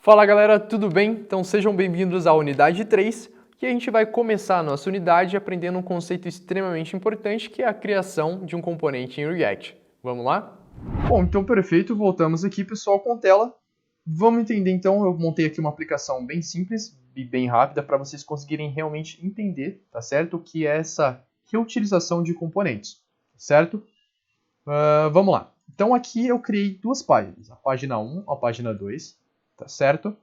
Fala galera, tudo bem? Então sejam bem-vindos à unidade 3, que a gente vai começar a nossa unidade aprendendo um conceito extremamente importante, que é a criação de um componente em React. Vamos lá? Bom, então perfeito, voltamos aqui pessoal com tela. Vamos entender então, eu montei aqui uma aplicação bem simples e bem rápida para vocês conseguirem realmente entender, tá certo? O que é essa reutilização de componentes, certo? Vamos lá. Então aqui eu criei duas páginas, a página 1 a página 2, tá certo?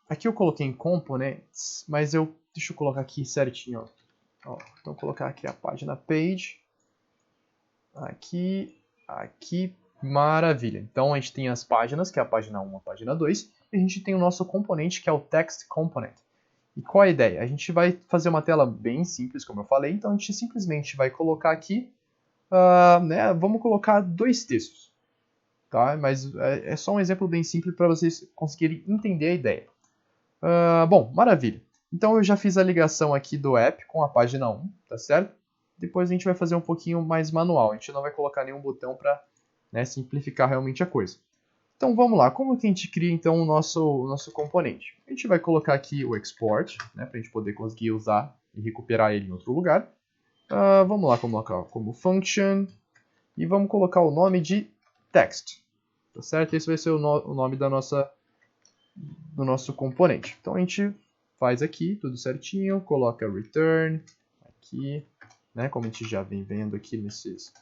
Aqui eu coloquei em components, mas deixa eu colocar aqui certinho. Ó. Então vou colocar aqui a página page, aqui, maravilha. Então a gente tem as páginas, que é a página 1 a página 2, e a gente tem o nosso componente, que é o text component. E qual a ideia? A gente vai fazer uma tela bem simples, como eu falei, então a gente simplesmente vai colocar aqui, vamos colocar dois textos. Tá? Mas é só um exemplo bem simples para vocês conseguirem entender a ideia. Bom, maravilha. Então eu já fiz a ligação aqui do app com a página 1, tá certo? Depois a gente vai fazer um pouquinho mais manual. A gente não vai colocar nenhum botão para simplificar realmente a coisa. Então vamos lá. Como que a gente cria então o nosso componente? A gente vai colocar aqui o export, para a gente poder conseguir usar e recuperar ele em outro lugar. Vamos lá colocar como function e vamos colocar o nome de text, tá certo? Esse vai ser o nome do nosso componente. Então a gente faz aqui tudo certinho, coloca return aqui, como a gente já vem vendo aqui nesses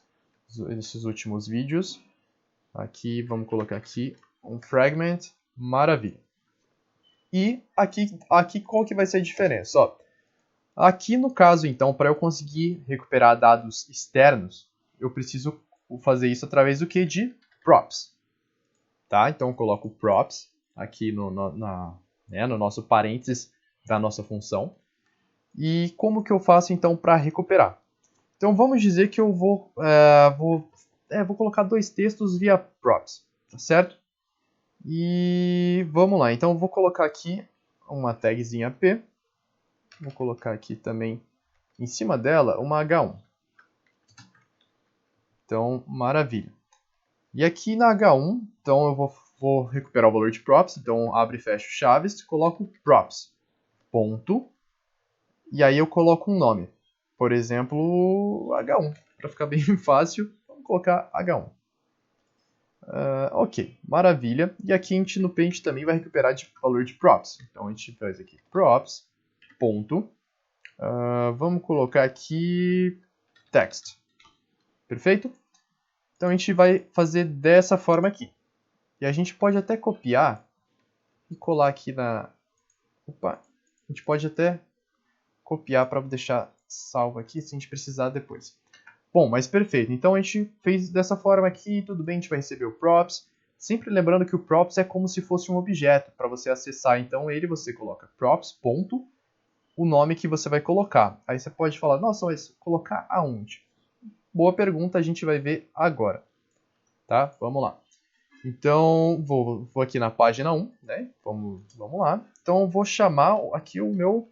últimos vídeos. Aqui vamos colocar aqui um fragment, maravilha. E aqui qual que vai ser a diferença? Ó, aqui no caso então, para eu conseguir recuperar dados externos, eu preciso fazer isso através do que? De props. Tá? Então eu coloco props aqui no nosso parênteses da nossa função. E como que eu faço então para recuperar? Então vamos dizer que eu vou colocar dois textos via props, tá certo? E vamos lá, então eu vou colocar aqui uma tagzinha p, vou colocar aqui também em cima dela uma h1. Então, maravilha. E aqui na H1, então eu vou recuperar o valor de props, então abre e fecha chaves, coloco props, ponto, e aí eu coloco um nome, por exemplo, H1, para ficar bem fácil, vamos colocar H1. Ok, maravilha, e aqui a gente no Paint também vai recuperar o valor de props, então a gente faz aqui props, ponto, vamos colocar aqui text, perfeito? Então a gente vai fazer dessa forma aqui. E a gente pode até copiar e colar aqui na... a gente pode até copiar para deixar salvo aqui se a gente precisar depois. Bom, mas perfeito. Então a gente fez dessa forma aqui, tudo bem, a gente vai receber o props. Sempre lembrando que o props é como se fosse um objeto. Para você acessar então ele, você coloca props, ponto, o nome que você vai colocar. Aí você pode falar, nossa, mas colocar aonde? Boa pergunta, a gente vai ver agora. Tá? Vamos lá. Então, vou aqui na página 1, Vamos lá. Então, eu vou chamar aqui o meu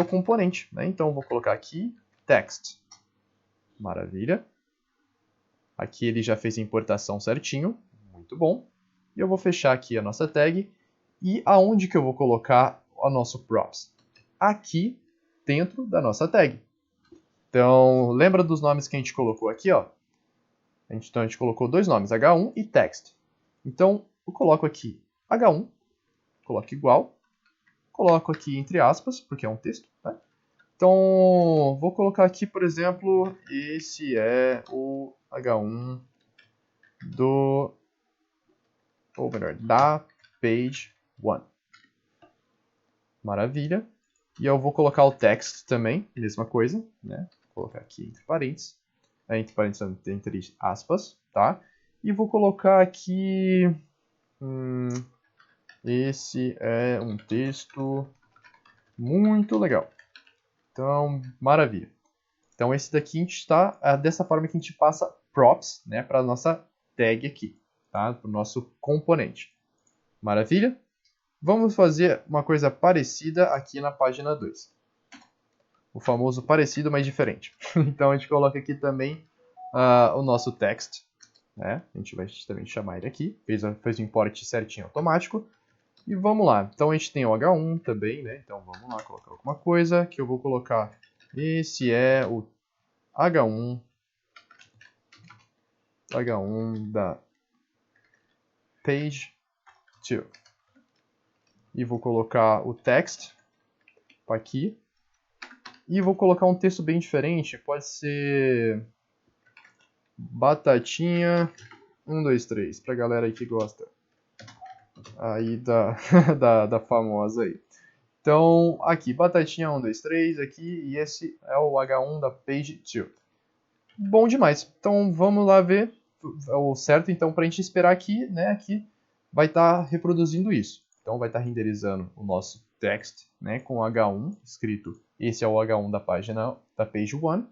componente, Então, eu vou colocar aqui text. Maravilha. Aqui ele já fez a importação certinho. Muito bom. E eu vou fechar aqui a nossa tag. E aonde que eu vou colocar o nosso props? Aqui dentro da nossa tag. Então, lembra dos nomes que a gente colocou aqui, ó? Então a gente colocou dois nomes, H1 e text. Então eu coloco aqui H1, coloco igual, coloco aqui entre aspas, porque é um texto. Então vou colocar aqui, por exemplo, esse é o H1 da page 1. Maravilha. E eu vou colocar o text também, mesma coisa, Vou colocar aqui entre parênteses. Entre aspas, tá? E vou colocar aqui, esse é um texto muito legal. Então, maravilha. Então, esse daqui a gente está, dessa forma que a gente passa props, para a nossa tag aqui, tá? Para o nosso componente. Maravilha? Vamos fazer uma coisa parecida aqui na página 2. O famoso parecido, mas diferente. Então, a gente coloca aqui também o nosso text. né? A gente vai também chamar ele aqui, fez o import certinho automático. E vamos lá, então a gente tem o H1 também, né? Então vamos lá colocar alguma coisa, que eu vou colocar, esse é o H1 da page 2. E vou colocar o text aqui. E vou colocar um texto bem diferente, pode ser batatinha 1, 2, 3, pra galera aí que gosta aí da famosa aí. Então, aqui, batatinha 1, 2, 3, aqui, e esse é o H1 da page 2. Bom demais. Então, vamos lá ver o certo, então, pra gente esperar aqui, né, aqui vai estar reproduzindo isso. Então, vai estar renderizando o nosso text, né, com H1 escrito. Esse é o H1 da página da page 1.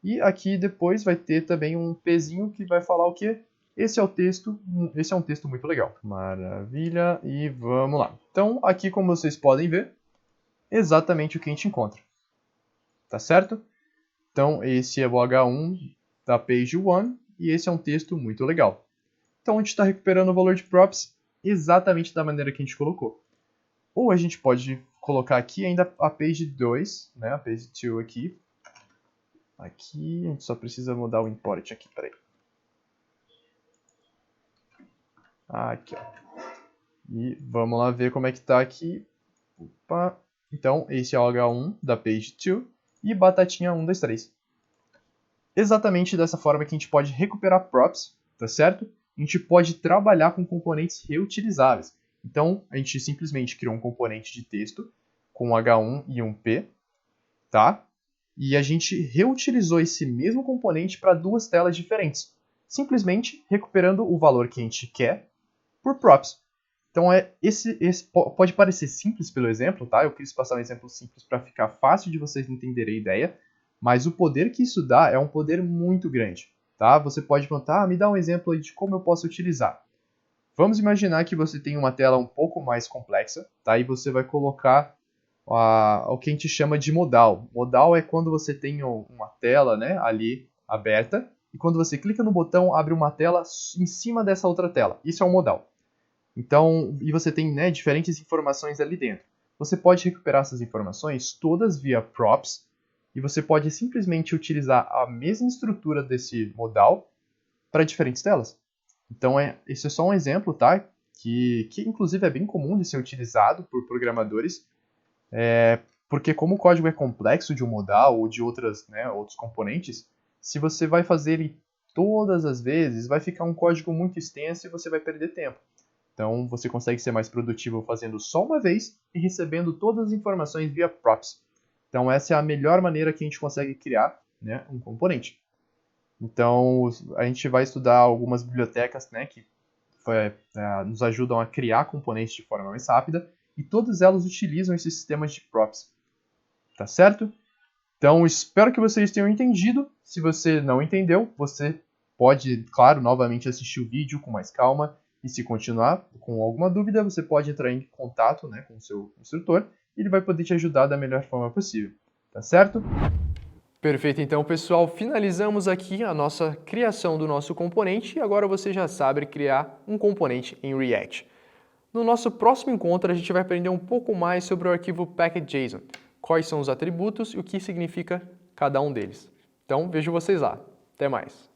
E aqui depois vai ter também um Pzinho que vai falar o quê? Esse é o texto, esse é um texto muito legal. Maravilha, e vamos lá. Então, aqui como vocês podem ver, exatamente o que a gente encontra. Tá certo? Então, esse é o H1 da page 1 e esse é um texto muito legal. Então, a gente está recuperando o valor de props exatamente da maneira que a gente colocou. Ou a gente pode colocar aqui ainda a page 2, né? A page 2 aqui. Aqui, a gente só precisa mudar o import aqui, peraí. Aqui, ó. E vamos lá ver como é que tá aqui. Opa. Então, esse é o H1 da page 2 e batatinha 1, 2, 3. Exatamente dessa forma que a gente pode recuperar props, tá certo? A gente pode trabalhar com componentes reutilizáveis. Então, a gente simplesmente criou um componente de texto com um H1 e um P, tá? E a gente reutilizou esse mesmo componente para duas telas diferentes, simplesmente recuperando o valor que a gente quer por props. Então, esse pode parecer simples pelo exemplo, tá? Eu quis passar um exemplo simples para ficar fácil de vocês entenderem a ideia, mas o poder que isso dá é um poder muito grande, tá? Você pode perguntar, me dá um exemplo aí de como eu posso utilizar. Vamos imaginar que você tem uma tela um pouco mais complexa, tá? E você vai colocar o que a gente chama de modal. Modal é quando você tem uma tela, né, ali aberta, e quando você clica no botão, abre uma tela em cima dessa outra tela. Isso é um modal. Então, e você tem, né, diferentes informações ali dentro. Você pode recuperar essas informações todas via props, e você pode simplesmente utilizar a mesma estrutura desse modal para diferentes telas. Então, esse é só um exemplo, tá? Que inclusive é bem comum de ser utilizado por programadores, porque como o código é complexo de um modal ou de outros componentes, se você vai fazer ele todas as vezes, vai ficar um código muito extenso e você vai perder tempo. Então, você consegue ser mais produtivo fazendo só uma vez e recebendo todas as informações via props. Então, essa é a melhor maneira que a gente consegue criar, né, um componente. Então, a gente vai estudar algumas bibliotecas, né, que nos ajudam a criar componentes de forma mais rápida, e todas elas utilizam esses sistemas de props. Tá certo? Então, espero que vocês tenham entendido. Se você não entendeu, você pode, claro, novamente assistir o vídeo com mais calma. E se continuar com alguma dúvida, você pode entrar em contato, né, com o seu instrutor e ele vai poder te ajudar da melhor forma possível. Tá certo? Perfeito, então, pessoal, finalizamos aqui a nossa criação do nosso componente e agora você já sabe criar um componente em React. No nosso próximo encontro, a gente vai aprender um pouco mais sobre o arquivo package.json, quais são os atributos e o que significa cada um deles. Então, vejo vocês lá. Até mais!